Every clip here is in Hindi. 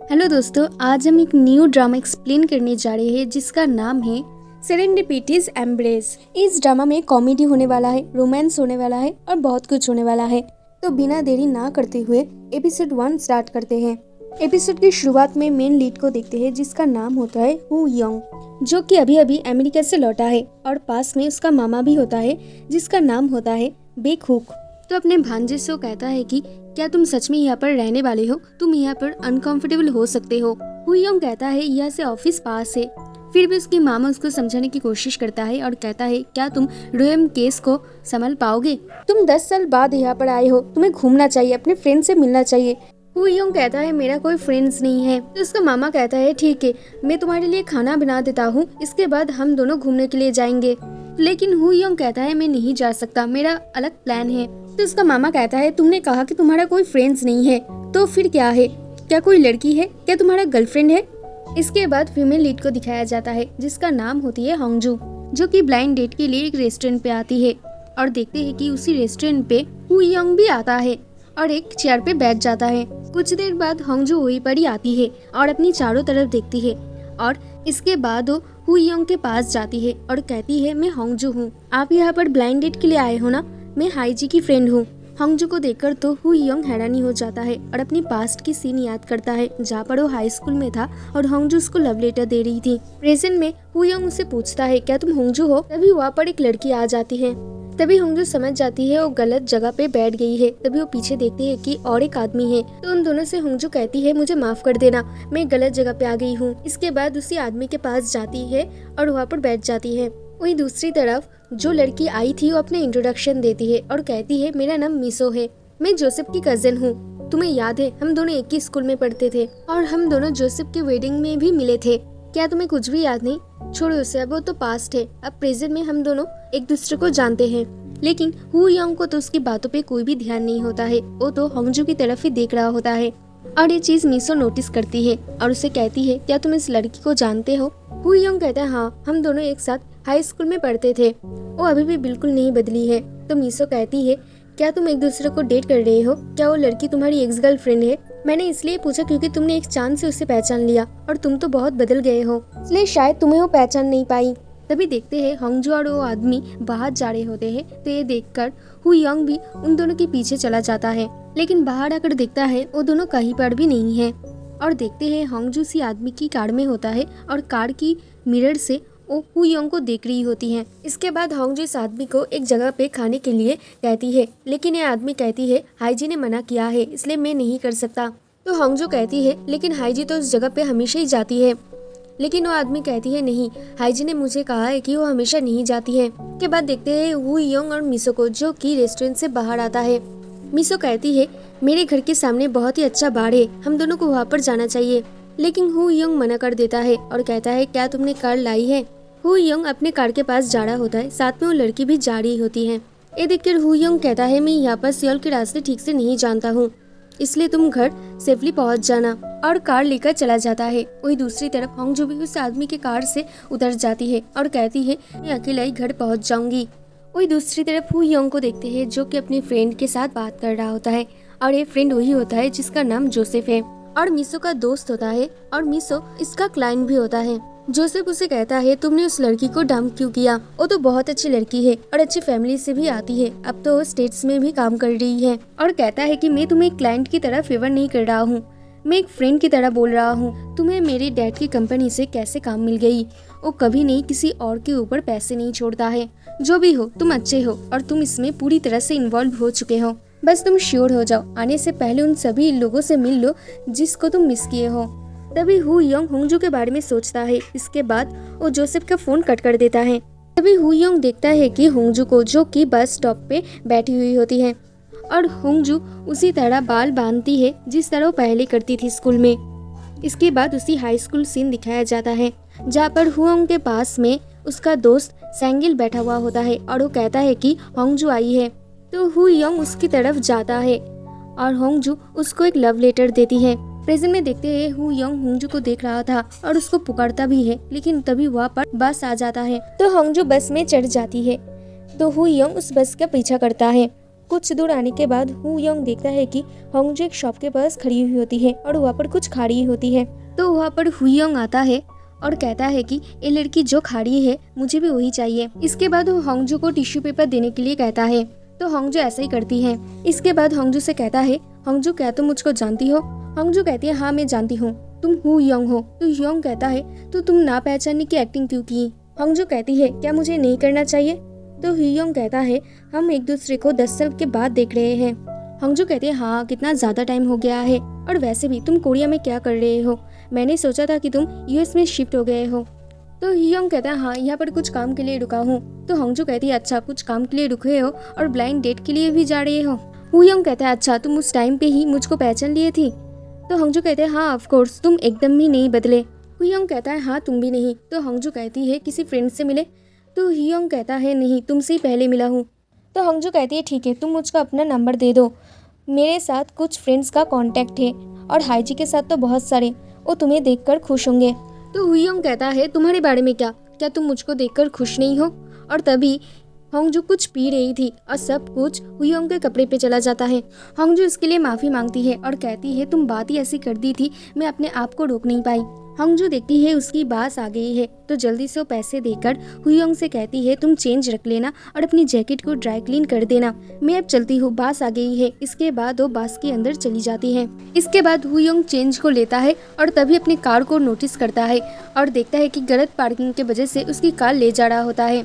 हेलो दोस्तों, आज हम एक न्यू ड्रामा एक्सप्लेन करने जा रहे हैं जिसका नाम है सेरेंडिपिटीज एम्ब्रेस। इस ड्रामा में कॉमेडी होने वाला है, रोमांस होने वाला है और बहुत कुछ होने वाला है। तो बिना देरी ना करते हुए एपिसोड 1 स्टार्ट करते हैं। एपिसोड की शुरुआत में मेन लीड को देखते हैं जिसका नाम होता है हू यंग, जो कि अभी अभी अमेरिका से लौटा है और पास में उसका मामा भी होता है जिसका नाम होता है बेक हुक। तो अपने भांजे से वो कहता है कि क्या तुम सच में यहाँ पर रहने वाले हो? तुम यहाँ पर अनकंफर्टेबल हो सकते हो। हू यंग कहता है यहाँ से ऑफिस पास है। फिर भी उसकी मामा उसको समझाने की कोशिश करता है और कहता है क्या तुम रोएम केस को संभाल पाओगे? तुम 10 साल बाद यहाँ पर आए हो, तुम्हें घूमना चाहिए, अपने फ्रेंड से मिलना चाहिए। हू यंग कहता है मेरा कोई फ्रेंड्स नहीं है। तो उसका मामा कहता है ठीक है, मैं तुम्हारे लिए खाना बना देता हूँ, इसके बाद हम दोनों घूमने के लिए जाएंगे। लेकिन हू यंग कहता है मैं नहीं जा सकता, मेरा अलग प्लान है। तो उसका मामा कहता है तुमने कहा कि तुम्हारा कोई फ्रेंड्स नहीं है, तो फिर क्या है? क्या कोई लड़की है? क्या तुम्हारा गर्लफ्रेंड है? इसके बाद फीमेल लीड को दिखाया जाता है जिसका नाम होती है होंगजू, जो कि ब्लाइंड डेट के लिए एक रेस्टोरेंट पे आती है और देखते हैं कि उसी रेस्टोरेंट पे हू यंग भी आता है और एक चेयर पे बैठ जाता है। कुछ देर बाद होंगजू वहीं पर ही आती है और अपनी चारों तरफ देखती है और इसके बाद वो हू यंग के पास जाती है और कहती है मैं होंगजू हूँ, आप यहाँ पर ब्लाइंड डेट के लिए आए हो ना? मैं हाईजी की फ्रेंड हूँ। होंगजू को देखकर तो हू यंग हैरानी हो जाता है और अपनी पास्ट की सीन याद करता है जहाँ पर वो हाई स्कूल में था और होंगजू उसको लव लेटर दे रही थी। प्रेजेंट में हू यंग उससे पूछता है क्या तुम होंगजू हो? तभी वहाँ पर एक लड़की आ जाती है। तभी होंगजू समझ जाती है वो गलत जगह पे बैठ गई है। तभी वो पीछे देखती है कि और एक आदमी है। तो उन दोनों से होंगजू कहती है मुझे माफ कर देना, मैं गलत जगह पे आ गई हूँ। इसके बाद उसी आदमी के पास जाती है और वहाँ पर बैठ जाती है। वहीं दूसरी तरफ जो लड़की आई थी वो अपने इंट्रोडक्शन देती है और कहती है मेरा नाम मिसो है, मैं जोसेफ की कजिन हूँ। तुम्हें याद है हम दोनों एक ही स्कूल में पढ़ते थे और हम दोनों जोसेफ के वेडिंग में भी मिले थे। क्या तुम्हें कुछ भी याद नहीं? छोड़ो उसे, अब वो तो पास्ट है। अब प्रेजेंट में हम दोनों एक दूसरे को जानते हैं। लेकिन हू यंग को तो उसकी बातों पे कोई भी ध्यान नहीं होता है, वो तो होंगजू की तरफ ही देख रहा होता है और ये चीज मिसो नोटिस करती है और उसे कहती है क्या तुम इस लड़की को जानते हो? हू यंग कहता है हाँ, हम दोनों एक साथ हाई स्कूल में पढ़ते थे, वो अभी भी बिल्कुल नहीं बदली है। तो मिसो कहती है क्या तुम एक दूसरे को डेट कर रहे हो? क्या वो लड़की तुम्हारी एक्स गर्लफ्रेंड है? मैंने इसलिए पूछा क्योंकि तुमने एक चांद से उसे पहचान लिया और तुम तो बहुत बदल गए हो, इसलिए शायद तुम्हें वो पहचान नहीं पाई। तभी देखते हैं होंगजू और वो आदमी बाहर जा रहे होते हैं। तो ये देखकर हू यंग भी उन दोनों के पीछे चला जाता है, लेकिन बाहर आकर देखता है वो दोनों कहीं पर भी नहीं है। और देखते हैं होंगजू उसी आदमी की कार में होता है और कार की मिरर से वो हू यंग को देख रही होती है। इसके बाद होंगजू इस आदमी को एक जगह पे खाने के लिए कहती है, लेकिन ये आदमी कहती है हाईजी ने मना किया है इसलिए मैं नहीं कर सकता। तो होंगजू कहती है लेकिन हाईजी तो उस जगह पे हमेशा ही जाती है। लेकिन वो आदमी कहती है नहीं, हाईजी ने मुझे कहा है कि वो हमेशा नहीं जाती है। के बाद देखते हैं हू यंग और मिसो को, जो कि रेस्टोरेंट से बाहर आता है। मिसो कहती है मेरे घर के सामने बहुत ही अच्छा बार है, हम दोनों को वहाँ पर जाना चाहिए। लेकिन हू यंग मना कर देता है और कहता है क्या तुमने कार लाई है? हू यंग अपने कार के पास जा रहा होता है, साथ में वो लड़की भी जा रही होती है। ये देखकर हू यंग कहता है मैं यहाँ पर सियोल के रास्ते ठीक से नहीं जानता हूँ, इसलिए तुम घर सेफली पहुँच जाना, और कार लेकर चला जाता है। वही दूसरी तरफ होंगजू भी उस आदमी के कार से उतर जाती है और कहती है मैं अकेला ही घर पहुँच जाऊंगी। वही दूसरी तरफ हू यंग को देखते हैं जो कि अपने फ्रेंड के साथ बात कर रहा होता है और ये फ्रेंड वही होता है जिसका नाम जोसेफ है और मिसो का दोस्त होता है और मिसो इसका क्लाइंट भी होता है। जोसेफ उसे कहता है तुमने उस लड़की को डंप क्यों किया? वो तो बहुत अच्छी लड़की है और अच्छी फैमिली से भी आती है, अब तो वो स्टेट्स में भी काम कर रही है। और कहता है कि मैं तुम्हें एक क्लाइंट की तरह फेवर नहीं कर रहा हूँ, मैं एक फ्रेंड की तरह बोल रहा हूँ। तुम्हें मेरे डैड की कंपनी से कैसे काम मिल गई? वो कभी नहीं किसी और के ऊपर पैसे नहीं छोड़ता है। जो भी हो तुम अच्छे हो और तुम इसमें पूरी तरह से इन्वॉल्व हो चुके हो, बस तुम श्योर हो जाओ, आने से पहले उन सभी लोगों से मिल लो जिसको तुम मिस किए हो। तभी हू यंग होंगजू के बारे में सोचता है। इसके बाद वो जोसेफ का फोन कट कर देता है। तभी हू यंग देखता है कि होंगजू को, जो कि बस स्टॉप पे बैठी हुई होती है और होंगजू उसी तरह बाल बांधती है जिस तरह वो पहले करती थी स्कूल में। इसके बाद उसी हाई स्कूल सीन दिखाया जाता है जहाँ पर हुओंग के पास में उसका दोस्त सेंगिल बैठा हुआ होता है और वो कहता है कि होंगजू आई है। तो हू यंग उसकी तरफ जाता है और होंगजू उसको एक लव लेटर देती है। प्रेजेंट में देखते हैं हू यंग होंगजू को देख रहा था और उसको पुकारता भी है, लेकिन तभी वहाँ पर बस आ जाता है। तो होंगजू बस में चढ़ जाती है। तो हू यंग उस बस का पीछा करता है कुछ दूर आने के बाद हु यंग देखता है कि होंगजू एक शॉप के पास खड़ी हुई होती है और वहाँ पर कुछ खा रही होती है। तो वहाँ पर हु यंग आता है और कहता है कि ये लड़की जो खड़ी है मुझे भी वही चाहिए। इसके बाद वो होंगजू को टिश्यू पेपर देने के लिए कहता है, तो होंगजू ऐसा ही करती है। इसके बाद होंगजू से कहता है, होंगजू क्या तुम मुझको जानती हो? होंगजू कहती है, हाँ मैं जानती हूँ, तुम हु यंग हो। तो यंग कहता है, तो तुम ना पहचानने की एक्टिंग क्यों की? होंगजू कहती है, क्या मुझे नहीं करना चाहिए? तो हु यंग कहता है, हम एक दूसरे को 10 साल के बाद देख रहे हैं। होंगजू कहती है, हाँ कितना ज्यादा टाइम हो गया है, और वैसे भी तुम कोरिया में क्या कर रहे हो? मैंने सोचा था कि तुम यूएस में शिफ्ट हो गए हो। तो हु यंग कहता है, हाँ यहाँ पर कुछ काम के लिए रुका हूँ। तो होंगजू कहती है, अच्छा कुछ काम के लिए रुके हो और ब्लाइंड डेट के लिए भी जा रहे हो? हु यंग कहता है, अच्छा तुम उस टाइम पे ही मुझको पहचान लिए थी? तो होंगजू कहते हैं, हाँ ऑफ कोर्स, तुम एकदम ही नहीं बदले। हु यंग कहता है, हाँ तुम भी नहीं। तो होंगजू कहती है, किसी फ्रेंड से मिले? तो हु यंग कहता है, नहीं तुमसे ही पहले मिला हूँ। तो होंगजू कहती है, ठीक है तुम मुझको अपना नंबर दे दो, मेरे साथ कुछ फ्रेंड्स का कांटेक्ट है और हाईजी के साथ तो बहुत सारे, वो तुम्हें देखकर खुश होंगे। तो हु यंग कहता है, तुम्हारे बारे में क्या तुम मुझको देखकर खुश नहीं हो? और तभी होंगजू कुछ पी रही थी और सब कुछ हु यंग के कपड़े पे चला जाता है। होंगजू इसके लिए माफी मांगती है और कहती है, तुम बात ही ऐसी कर दी थी, मैं अपने आप को रोक नहीं पाई। होंगजू देखती है उसकी बास आ गई है, तो जल्दी से वो पैसे देकर हु यंग से कहती है, तुम चेंज रख लेना और अपनी जैकेट को ड्राई क्लीन कर देना, मैं अब चलती हूँ, बास आ गई है। इसके बाद वो बास के अंदर चली जाती है। इसके बाद हु यंग चेंज को लेता है और तभी अपनी कार को नोटिस करता है और देखता है कि गलत पार्किंग की वजह से उसकी कार ले जा रहा होता है।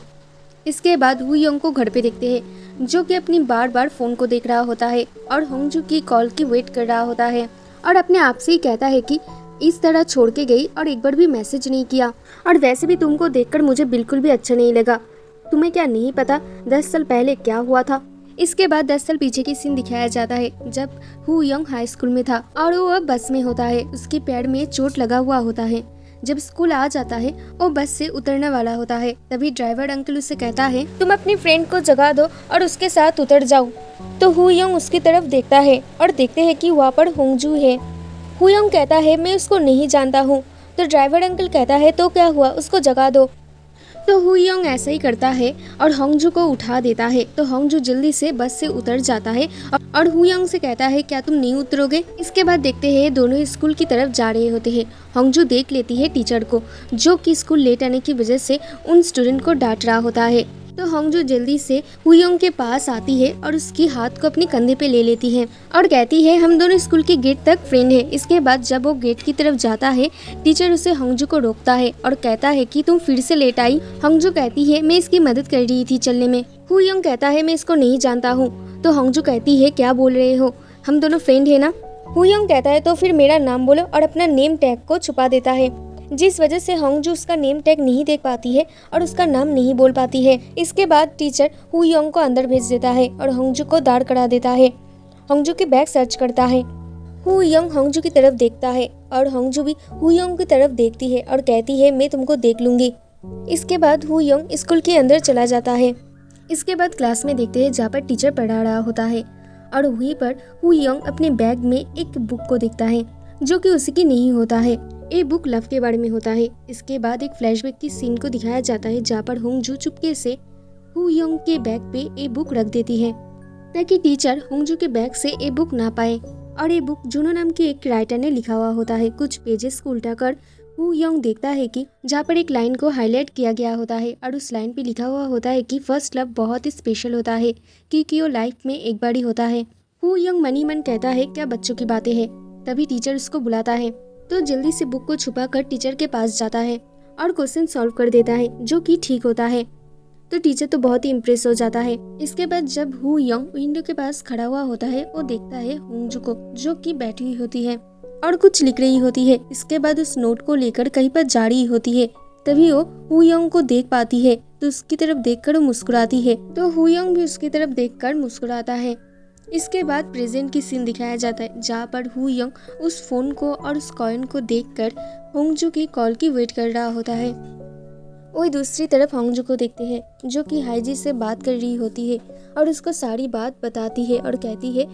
इसके बाद हु यंग को घर पे देखते हैं, जो कि अपनी बार बार फोन को देख रहा होता है और होंगजू की कॉल की वेट कर रहा होता है और अपने आप से ही कहता है कि इस तरह छोड़ के गई और एक बार भी मैसेज नहीं किया, और वैसे भी तुमको देखकर मुझे बिल्कुल भी अच्छा नहीं लगा। तुम्हें क्या नहीं पता 10 साल पहले क्या हुआ था? इसके बाद 10 साल पीछे की सीन दिखाया जाता है, जब हु यंग हाई स्कूल में था और वो अब बस में होता है। उसके पैर में चोट लगा हुआ होता है। जब स्कूल आ जाता है वो बस से उतरने वाला होता है, तभी ड्राइवर अंकल उसे कहता है, तुम अपनी फ्रेंड को जगा दो और उसके साथ उतर जाओ। तो हु यंग उसकी तरफ देखता है और देखते है कि वहाँ पर होंगजू है। हु यंग कहता है, मैं उसको नहीं जानता हूँ। तो ड्राइवर अंकल कहता है, तो क्या हुआ, उसको जगा दो। तो हु यंग ऐसा ही करता है और होंगजू को उठा देता है। तो होंगजू जल्दी से बस से उतर जाता है और हु यंग से कहता है, क्या तुम नहीं उतरोगे? इसके बाद देखते हैं दोनों स्कूल की तरफ जा रहे होते हैं। होंगजू देख लेती है टीचर को, जो कि स्कूल लेट आने की वजह से उन स्टूडेंट को डांट रहा होता है। तो होंगजू जल्दी से हु यंग के पास आती है और उसकी हाथ को अपने कंधे पे ले लेती है और कहती है, हम दोनों स्कूल के गेट तक फ्रेंड है। इसके बाद जब वो गेट की तरफ जाता है, टीचर उसे होंगजू को रोकता है और कहता है कि तुम फिर से लेट आई। होंगजू कहती है, मैं इसकी मदद कर रही थी चलने में। हु यंग कहता है, मैं इसको नहीं जानता हूँ। तो होंगजू कहती है, क्या बोल रहे हो, हम दोनों फ्रेंड है ना? हु यंग कहता है, तो फिर मेरा नाम बोलो, और अपना नेम टैग को छुपा देता है, जिस वजह से होंगजू उसका नेम टैग नहीं देख पाती है और उसका नाम नहीं बोल पाती है। इसके बाद टीचर हु यंग को अंदर भेज देता है और होंगजू को दाঁড় करा देता है। होंगजू के बैग सर्च करता है। हु यंग होंगजू की तरफ देखता है और होंगजू भी हु यंग की तरफ देखती है और कहती है, मैं तुमको देख लूंगी। इसके बाद हु यंग स्कूल के अंदर चला जाता है। इसके बाद क्लास में देखते हैं जहाँ पर टीचर पढ़ा रहा होता है और वहीं पर हु यंग अपने बैग में एक बुक को देखता है, जो कि उसी की नहीं होता है। ये बुक लव के बारे में होता है। इसके बाद एक फ्लैशबैक की सीन को दिखाया जाता है, जहाँ पर होंगजू चुपके से हु यंग के बैग पे ये बुक रख देती है, ताकि टीचर होंगजू के बैग से ये बुक ना पाए। और ये बुक जुनो नाम के एक राइटर ने लिखा हुआ होता है। कुछ पेजेस को उल्टा कर हु यंग देखता है कि जहाँ पर एक लाइन को हाईलाइट किया गया होता है और उस लाइन पे लिखा हुआ होता है कि फर्स्ट लव बहुत ही स्पेशल होता है, क्योंकि वो लाइफ में एक बार ही होता है। हु यंग मनी मन कहता है, क्या बच्चों की बातें हैं। तभी टीचर उसको बुलाता है, तो जल्दी से बुक को छुपा कर टीचर के पास जाता है और क्वेश्चन सॉल्व कर देता है, जो कि ठीक होता है। तो टीचर तो बहुत ही इम्प्रेस हो जाता है। इसके बाद जब हु यंग विंडो के पास खड़ा हुआ होता है, वो देखता है होंगजू को, जो कि बैठी हुई होती है और कुछ लिख रही होती है। इसके बाद उस नोट को लेकर कहीं पर जा रही होती है। तभी वो हु यंग को देख पाती है, तो उसकी तरफ देखकर वो मुस्कुराती है। तो हु यंग भी उसकी तरफ देखकर मुस्कुराता है। इसके बाद प्रेजेंट की सीन दिखाया जाता है, जहाँ पर हु यंग उस फोन को और उस कॉइन को देखकर होंगजू की कॉल की वेट कर रहा होता है। वही दूसरी तरफ होंगजू को देखते हैं, जो कि हाईजी से बात कर रही होती है और उसको सारी बात बताती है और कहती है,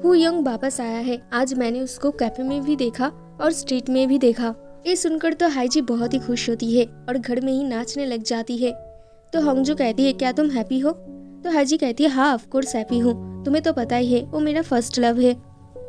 हु यंग वापस आया है, आज मैंने उसको कैफे में भी देखा और स्ट्रीट में भी देखा। ये सुनकर तो हाईजी बहुत ही खुश होती है और घर में ही नाचने लग जाती है। तो होंगजू कहती है, क्या तुम हैप्पी हो? तो हाईजी कहती है हाँ ऑफ कोर्स हैप्पी हूँ, तुम्हें तो पता ही है वो मेरा फर्स्ट लव है।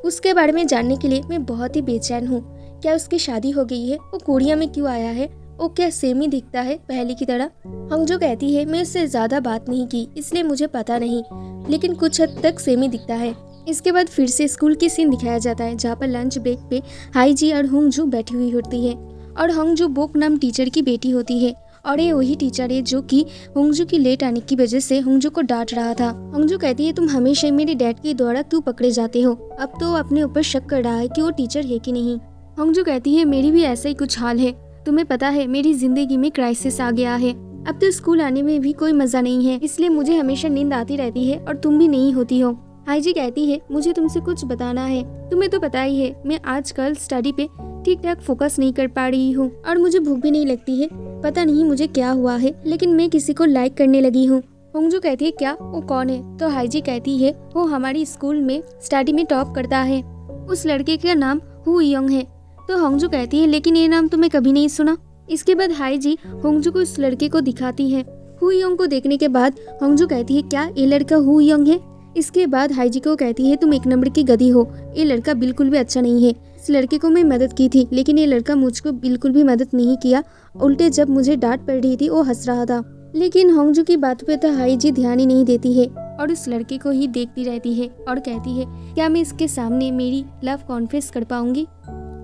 उसके बारे में जानने के लिए मैं बहुत ही बेचैन हूँ। क्या उसकी शादी हो गई है? वो कोरिया में क्यों आया है? वो क्या सेम ही दिखता है पहले की तरह? हंगजो कहती है मैं उससे ज्यादा बात नहीं की इसलिए मुझे पता नहीं, लेकिन कुछ हद तक सेम ही दिखता है। इसके बाद फिर से स्कूल की सीन दिखाया जाता है जहाँ पर लंच ब्रेक पे हाईजी और हंगजू बैठी हुई होती है और हंगजू बोक नाम टीचर की बेटी होती है और ये वही टीचर है जो कि हंगजू की लेट आने की वजह से हंगजू को डांट रहा था। हंगजू कहती है तुम हमेशा मेरे डैड के द्वारा क्यों पकड़े जाते हो? अब तो अपने ऊपर शक कर रहा है कि वो टीचर है कि नहीं। हंगजू कहती है मेरी भी ऐसा ही कुछ हाल है, तुम्हें पता है मेरी जिंदगी में क्राइसिस आ गया है। अब तो स्कूल आने में भी कोई मजा नहीं है, इसलिए मुझे हमेशा नींद आती रहती है और तुम भी नहीं होती हो। हाईजी कहती है मुझे तुमसे कुछ बताना है, तुम्हें तो पता ही है मैं आजकल स्टडी पे ठीक ठाक फोकस नहीं कर पा रही हूँ और मुझे भूख भी नहीं लगती है। पता नहीं मुझे क्या हुआ है, लेकिन मैं किसी को लाइक करने लगी हूँ। हंगजू कहती है क्या, वो कौन है? तो हाईजी कहती है वो हमारी स्कूल में स्टडी में टॉप करता है, उस लड़के का नाम हु यंग है। तो हंगजू कहती है लेकिन ये नाम तो मैं कभी नहीं सुना। इसके बाद हाईजी हंगजू को उस लड़के को दिखाती है। हु यंग को देखने के बाद हंगजू कहती है क्या ये लड़का हु यंग है? इसके बाद हाईजी को कहती है तुम एक नंबर की गधी हो, ये लड़का बिल्कुल भी अच्छा नहीं है। इस लड़के को मैं मदद की थी लेकिन ये लड़का मुझको बिल्कुल भी मदद नहीं किया, उल्टे जब मुझे डांट पड़ रही थी वो हंस रहा था। लेकिन हंगजू की बात पे तो हाईजी ध्यान ही नहीं देती है और उस लड़के को ही देखती रहती है और कहती है क्या मैं इसके सामने मेरी लव कॉन्फेस कर पाऊंगी?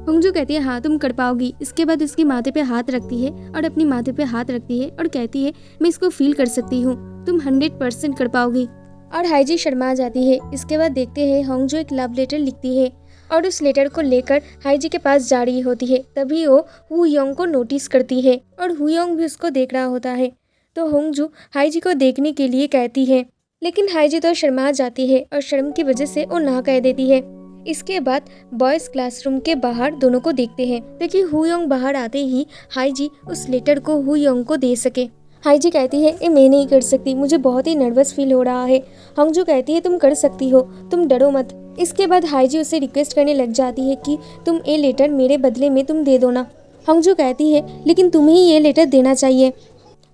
हंगजू कहती है हाँ तुम कर पाओगी। इसके बाद उसकी माथे पे हाथ रखती है और अपनी माथे पे हाथ रखती है और कहती है मैं इसको फील कर सकती हूँ, तुम 100% कर पाओगी। और हाईजी शर्मा जाती है। इसके बाद देखते हैं हंगजू एक लव लेटर लिखती है और उस लेटर को लेकर हाईजी के पास जा रही होती है। तभी वो हु यंग को नोटिस करती है और हु यंग भी उसको देख रहा होता है। तो हंगजू हाईजी को देखने के लिए कहती है, लेकिन हाईजी तो शर्मा जाती है और शर्म की वजह से वो ना कह देती है। इसके बाद बॉयज क्लासरूम के बाहर दोनों को देखते हैं ताकि हु यंग बाहर आते ही हाईजी उस लेटर को हु यंग को दे सके। हाईजी कहती है ये मैं नहीं कर सकती, मुझे बहुत ही नर्वस फील हो रहा है। हंगजू कहती है तुम कर सकती हो, तुम डरो मत। इसके बाद हाईजी उसे रिक्वेस्ट करने लग जाती है कि तुम ये लेटर मेरे बदले में तुम दे दो ना। हंगजू कहती है लेकिन तुम्हें ही ये लेटर देना चाहिए।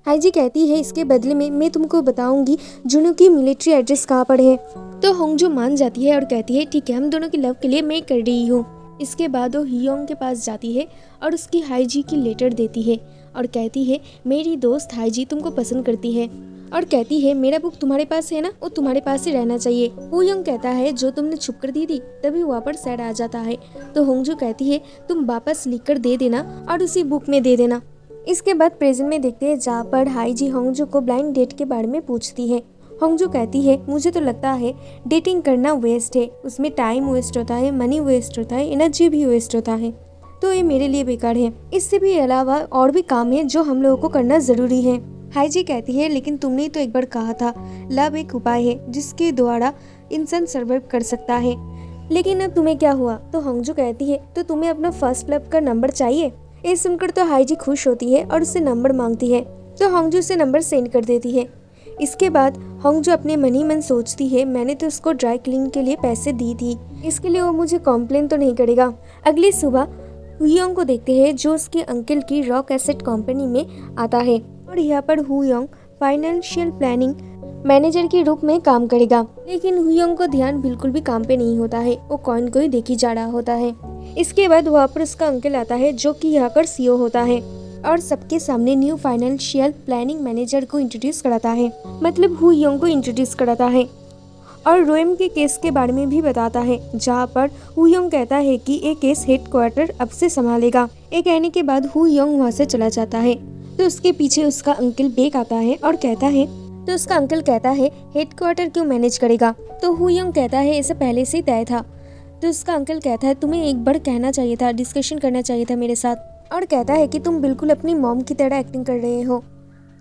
हाईजी कहती है इसके बदले में मैं तुमको बताऊंगी जुनू की मिलिट्री एड्रेस कहाँ पर है। तो हंगजू मान जाती है और कहती है ठीक है, हम दोनों की लव के लिए मैं कर रही हूँ। इसके बाद वो हियोंग के पास जाती है और उसकी हाईजी की लेटर देती है और कहती है मेरी दोस्त हाईजी तुमको पसंद करती है और कहती है मेरा बुक तुम्हारे पास है ना, वो तुम्हारे पास ही रहना चाहिए। हुयोंग कहता है जो तुमने छुप कर दी थी तभी वापस सैड आ जाता है। तो हंगजू कहती है तुम वापस लिख कर दे देना और उसी बुक में दे देना। इसके बाद प्रेजेंट में देखते हैं जहाँ पर हाईजी हंगजू को ब्लाइंड डेट के बारे में पूछती है। हंगजू कहती है मुझे तो लगता है डेटिंग करना वेस्ट है, उसमें टाइम वेस्ट होता है, मनी वेस्ट होता है, एनर्जी भी वेस्ट होता है, तो ये मेरे लिए बेकार है। इससे भी अलावा और भी काम है जो हम लोगों को करना जरूरी है। हाईजी कहती है लेकिन तुमने तो एक बार कहा था लव एक उपाय है जिसके द्वारा इंसान सर्वाइव कर सकता है, लेकिन अब तुम्हें क्या हुआ? तो हंगजू कहती है तो तुम्हें अपना फर्स्ट लव का नंबर चाहिए? ये सुनकर तो हाईजी खुश होती है और उससे नंबर मांगती है। तो हंगजू उसे नंबर सेंड कर देती है। इसके बाद हंगजू अपने मन ही मन सोचती है मैंने तो उसको ड्राई क्लीन के लिए पैसे दी थी, इसके लिए वो मुझे कॉम्प्लेन तो नहीं करेगा। अगली सुबह हुयोंग को देखते हैं जो उसके अंकल की रॉक एसेट कंपनी में आता है और यहाँ पर हुयोंग फाइनेंशियल प्लानिंग मैनेजर के रूप में काम करेगा। लेकिन हुयोंग को ध्यान बिल्कुल भी काम पे नहीं होता है, वो कॉइन को ही देखी जा रहा होता है। इसके बाद वहाँ पर उसका अंकल आता है जो कि यहाँ पर सीईओ होता है और सबके सामने न्यू फाइनेंशियल प्लानिंग मैनेजर को इंट्रोड्यूस कराता है, मतलब हुयोंग को इंट्रोड्यूस कराता है और रोएम के केस के बारे में भी बताता है जहाँ पर हुयोंग कहता है कि ये केस हेडक्वार्टर अब से संभालेगा। ये कहने के बाद हुयोंग वहाँ से चला जाता है। तो उसके पीछे उसका अंकल बेक आता है और कहता है, तो उसका अंकल कहता है हेडक्वार्टर क्यों मैनेज करेगा? तो हुयोंग कहता है इसे पहले से ही तय था। तो उसका अंकल कहता है तुम्हें एक बार कहना चाहिए था, डिस्कशन करना चाहिए था मेरे साथ, और कहता है कि तुम बिल्कुल अपनी मॉम की तरह एक्टिंग कर रहे हो।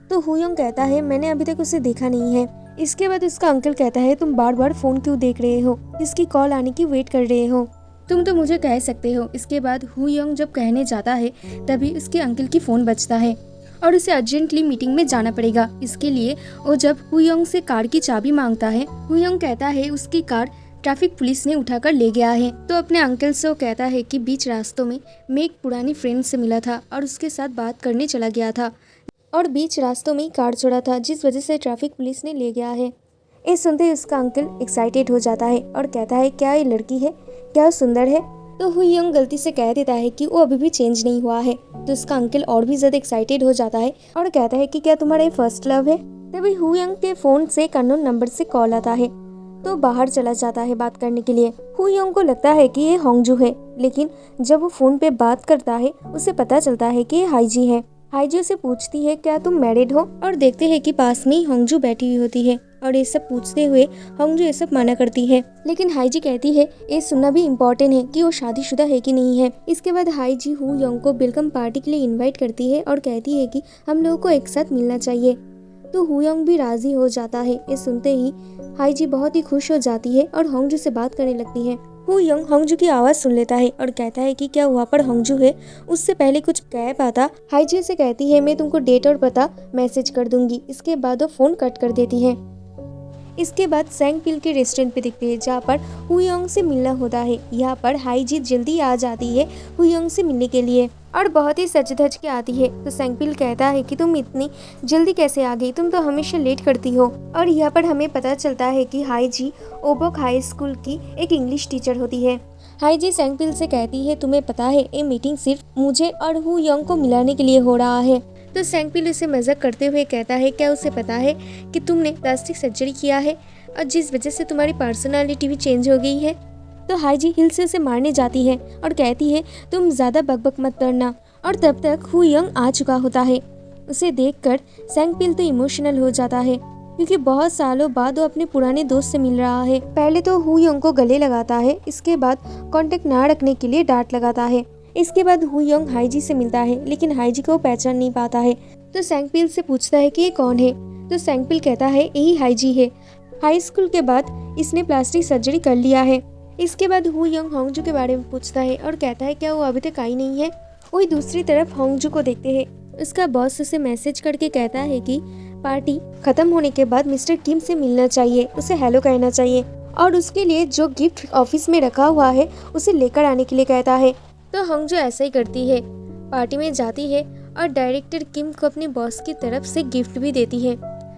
तो हुयोंग कहता है मैंने अभी तक उसे देखा नहीं है। इसके बाद उसका अंकल कहता है तुम बार बार फोन क्यों देख रहे हो, जिसकी कॉल आने की वेट कर रहे हो, तुम तो मुझे कह सकते हो। इसके बाद हुयोंग जब कहने जाता है तभी उसके अंकल की फोन बजता है और उसे अर्जेंटली मीटिंग में जाना पड़ेगा। इसके लिए वो जब हुयोंग से कार की चाबी मांगता है, हुयोंग कहता है उसकी कार ट्रैफिक पुलिस ने उठाकर ले गया है। तो अपने अंकल से वो कहता है कि बीच रास्तों में मैं एक पुरानी फ्रेंड से मिला था और उसके साथ बात करने चला गया था और बीच रास्तों में ही कार छोड़ा था, जिस वजह से ट्रैफिक पुलिस ने ले गया है। ये सुनते ही उसका अंकल एक्साइटेड हो जाता है और कहता है क्या ये लड़की है, क्या वो सुंदर है। तो हुयंग गलती से कह देता है कि वो अभी भी चेंज नहीं हुआ है। तो उसका अंकल और भी ज्यादा एक्साइटेड हो जाता है और कहता है कि क्या तुम्हारा ये फर्स्ट लव है। तभी हुयंग के फोन से अननोन नंबर से कॉल आता है, तो बाहर चला जाता है बात करने के लिए। हुयंग को लगता है कि ये होंगजू है, लेकिन जब वो फोन पे बात करता है उसे पता चलता है कि ये हाईजी है। हाईजी से पूछती है क्या तुम मैरिड हो, और देखते हैं कि पास में ही होंगजू बैठी हुई होती है और ये सब पूछते हुए होंगजू ये सब मना करती है। लेकिन हाईजी कहती है ये सुनना भी इम्पोर्टेंट है कि वो शादीशुदा है कि नहीं है। इसके बाद हाईजी हुयंग को वेलकम पार्टी के लिए इन्वाइट करती है और कहती है कि हम लोगों को एक साथ मिलना चाहिए। तो हुयंग भी राजी हो जाता है। ये सुनते ही हाईजी बहुत ही खुश हो जाती है और होंगजू से बात करने लगती है। हुयंग होंगजू की आवाज सुन लेता है और कहता है कि क्या वहाँ पर होंगजू है। उससे पहले कुछ कह पाता हाईजी से कहती है मैं तुमको डेट और पता मैसेज कर दूंगी। इसके बाद वो फोन कट कर देती है। इसके बाद सैंगपिल के रेस्टोरेंट पे दिखते हैं जहाँ पर हुयंग से मिलना होता है। यहाँ पर हाईजी जल्दी आ जाती है हुयंग से मिलने के लिए और बहुत ही सज धज के आती है। तो सैंगपिल कहता है कि तुम इतनी जल्दी कैसे आ गई, तुम तो हमेशा लेट करती हो। और यहाँ पर हमें पता चलता है कि हाईजी ओबोक हाई स्कूल की एक इंग्लिश टीचर होती है। हाईजी सैंगपिल से कहती है तुम्हें पता है ये मीटिंग सिर्फ मुझे और हुयंग को मिलाने के लिए हो रहा है। तो सैंगपिल उसे मजाक करते हुए कहता है क्या उसे पता है कि तुमने प्लास्टिक सर्जरी किया है और जिस वजह से तुम्हारी पर्सनालिटी भी चेंज हो गई है। तो हाईजी हिल से उसे मारने जाती है और कहती है तुम ज्यादा बकबक मत करना। और तब तक हुयंग आ चुका होता है। उसे देखकर सैंगपिल तो इमोशनल हो जाता है क्योंकि बहुत सालों बाद वो अपने पुराने दोस्त से मिल रहा है। पहले तो हुयंग को गले लगाता है, इसके बाद कांटेक्ट ना रखने के लिए डांट लगाता है। इसके बाद हुयंग हाईजी से मिलता है, लेकिन हाईजी को पहचान नहीं पाता है। तो सैंगपिल से पूछता है कि ये कौन है। तो सैंगपिल कहता है यही हाईजी है, हाई स्कूल के बाद इसने प्लास्टिक सर्जरी कर लिया है। इसके बाद हुयंग होंगजू के बारे में पूछता है और कहता है क्या वो अभी तक आई नहीं है। वही दूसरी तरफ होंगजू को देखते हैं। उसका बॉस उसे मैसेज करके कहता है कि पार्टी खत्म होने के बाद मिस्टर किम से मिलना चाहिए, उसे हेलो कहना चाहिए और उसके लिए जो गिफ्ट ऑफिस में रखा हुआ है उसे लेकर आने के लिए कहता है। तो होंगजू ऐसा ही करती है, पार्टी में जाती है और डायरेक्टर किम को अपने बॉस की तरफ से गिफ्ट भी देती है।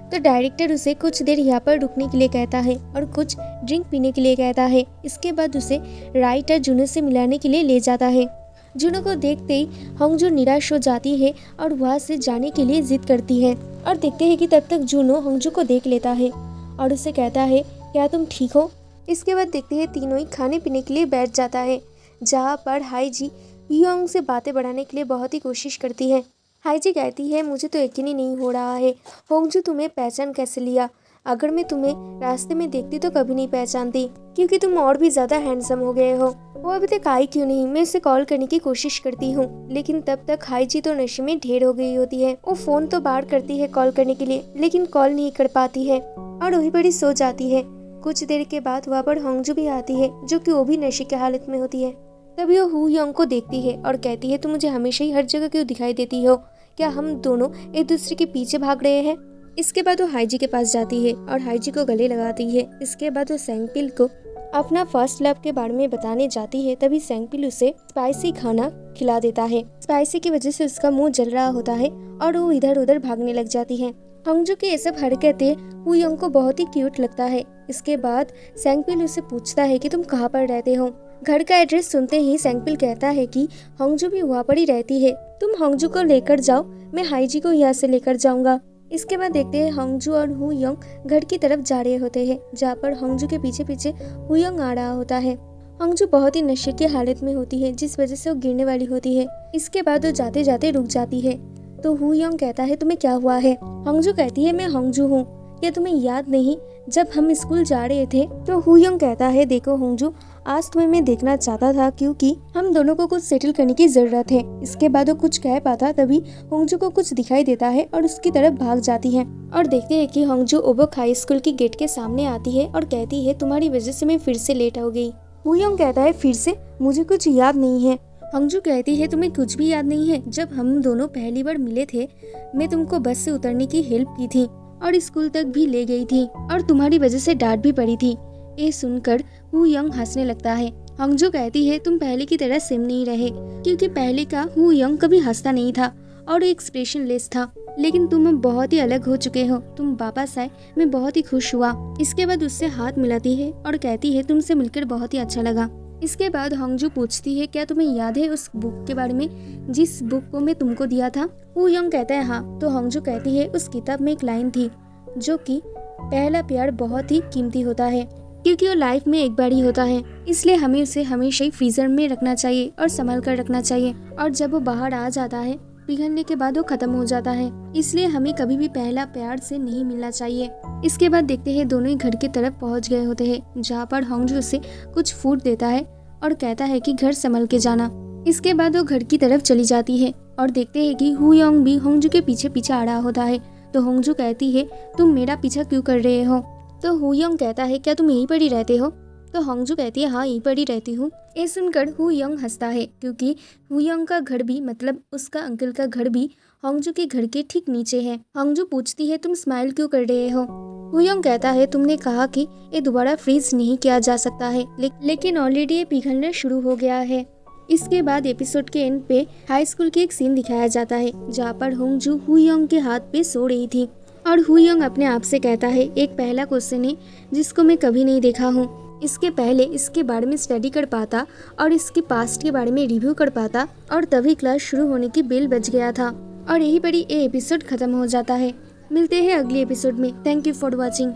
तो डायरेक्टर उसे कुछ देर यहाँ पर रुकने के लिए कहता है और कुछ ड्रिंक पीने के लिए कहता है। इसके बाद उसे राइटर जुनो से मिलाने के लिए ले जाता है। जुनो को देखते ही होंगजू निराश हो जाती है और वहाँ से जाने के लिए जिद करती है। और देखते हैं कि तब तक जुनो होंगजू को देख लेता है और उसे कहता है क्या तुम ठीक हो। इसके बाद देखते हैं तीनों ही खाने पीने के लिए बैठ जाता है, जहाँ पर हाईजी हुयंग से बातें बढ़ाने के लिए बहुत ही कोशिश करती है। हाईजी कहती है मुझे तो यकीन ही नहीं हो रहा है होंगजू तुम्हें पहचान कैसे लिया। अगर मैं तुम्हें रास्ते में देखती तो कभी नहीं पहचानती, क्योंकि तुम और भी ज्यादा हैंडसम हो गए हो। वो अभी तक आई क्यों नहीं, मैं उसे कॉल करने की कोशिश करती हूँ, लेकिन तब तक हाईजी तो नशे में ढेर हो गई होती है। वो फोन तो बाहर करती है कॉल करने के लिए, लेकिन कॉल नहीं कर पाती है और वही बड़ी सो जाती है। कुछ देर के बाद वहाँ पर होंगजू भी आती है, जो कि वो भी नशे की हालत में होती है। तभी वो हुयंग को देखती है और कहती है तुम मुझे हमेशा ही हर जगह क्यों दिखाई देती हो, क्या हम दोनों एक दूसरे के पीछे भाग रहे हैं। इसके बाद वो हाईजी के पास जाती है और हाईजी को गले लगाती है। इसके बाद वो सैंगपिल को अपना फर्स्ट लव के बारे में बताने जाती है। तभी सैंगपिल उसे स्पाइसी खाना खिला देता है। स्पाइसी की वजह से उसका मुंह जल रहा होता है और वो इधर उधर भागने लग जाती है। होंगजू की ये सब हरकतें हुयंग को बहुत ही क्यूट लगता है। इसके बाद सैंगपिल उसे पूछता है कि तुम कहाँ पर रहते हो। घर का एड्रेस सुनते ही सैंगपिल कहता है कि होंगजू भी वहाँ पर ही रहती है, तुम होंगजू को लेकर जाओ, मैं हाईजी को यहाँ से लेकर जाऊंगा। इसके बाद देखते हैं होंगजू और हुयंग घर की तरफ जा रहे होते हैं, जहाँ पर होंगजू के पीछे पीछे हुयंग आ रहा होता है। होंगजू बहुत ही नशे की हालत में होती है, जिस वजह से वो गिरने वाली होती है। इसके बाद वो जाते जाते रुक जाती है। तो हुयंग कहता है तुम्हें क्या हुआ है। होंगजू कहती है मैं होंगजू हूँ, क्या तुम्हें याद नहीं जब हम स्कूल जा रहे थे। तो हुयंग कहता है देखो होंगजू, आज तुम्हें मैं देखना चाहता था क्योंकि हम दोनों को कुछ सेटल करने की जरूरत है। इसके बाद वो कुछ कह पाता तभी होंगजू को कुछ दिखाई देता है और उसकी तरफ भाग जाती है। और देखते हैं कि होंगजू ओबोक हाई स्कूल की गेट के सामने आती है और कहती है तुम्हारी वजह से मैं फिर से लेट हो गई। हुयंग कहता है फिर से, मुझे कुछ याद नहीं है। होंगजू कहती है तुम्हें कुछ भी याद नहीं है, जब हम दोनों पहली बार मिले थे मैं तुमको बस से उतरने की हेल्प की थी और स्कूल तक भी ले गई थी और तुम्हारी वजह से डांट भी पड़ी थी। ये सुनकर हुयंग हंसने लगता है। होंगजू कहती है तुम पहले की तरह सेम नहीं रहे, क्योंकि पहले का हुयंग कभी हंसता नहीं था और एक्सप्रेशन लेस था, लेकिन तुम अब बहुत ही अलग हो चुके हो, तुम वापस आए, मैं बहुत ही खुश हुआ। इसके बाद उससे हाथ मिलाती है और कहती है तुमसे मिलकर बहुत ही अच्छा लगा। इसके बाद होंगजू पूछती है क्या तुम्हें याद है उस बुक के बारे में जिस बुक को मैं तुमको दिया था। हु यंग कहता है हाँ। तो होंगजू कहती है उस किताब में एक लाइन थी जो कि पहला प्यार बहुत ही कीमती होता है क्योंकि वो लाइफ में एक बार ही होता है, इसलिए हमें उसे हमेशा ही फ्रीजर में रखना चाहिए और संभाल कर रखना चाहिए। और जब वो बाहर आ जाता है पिघलने के बाद वो खत्म हो जाता है, इसलिए हमें कभी भी पहला प्यार से नहीं मिलना चाहिए। इसके बाद देखते हैं दोनों ही घर की तरफ पहुंच गए होते हैं जहाँ पर होंगजू उसे कुछ फूड देता है और कहता है कि घर संभल के जाना। इसके बाद वो घर की तरफ चली जाती है और देखते हैं कि हु यंग भी होंगजू के पीछे पीछे आ रहा होता है। तो होंगजू कहती है तुम मेरा पीछा क्यों कर रहे हो। तो हु यंग कहता है क्या तुम यहीं पर ही रहते हो। तो होंगजू कहती है हाँ यहीं पर ही रहती हूँ। ये सुनकर हु यंग हंसता है क्योंकि हु यंग का घर भी मतलब उसका अंकल का घर भी होंगजू के घर के ठीक नीचे है। होंगजू पूछती है तुम स्माइल क्यों कर रहे हो। हु यंग कहता है तुमने कहा कि ये दोबारा फ्रीज नहीं किया जा सकता है लेकिन ऑलरेडी ये पिघलना शुरू हो गया है। इसके बाद एपिसोड के एंड पे हाई स्कूल की एक सीन दिखाया जाता है जहाँ पर होंगजू हु यंग के हाथ पे सो रही थी और हु यंग अपने आप से कहता है एक पहला क्वेश्चन है जिसको मैं कभी नहीं देखा हूँ। इसके पहले इसके बारे में स्टडी कर पाता और इसके पास्ट के बारे में रिव्यू कर पाता और तभी क्लास शुरू होने की बेल बज गया था और यही पर ये एपिसोड खत्म हो जाता है। मिलते हैं अगले एपिसोड में। Thank you for watching.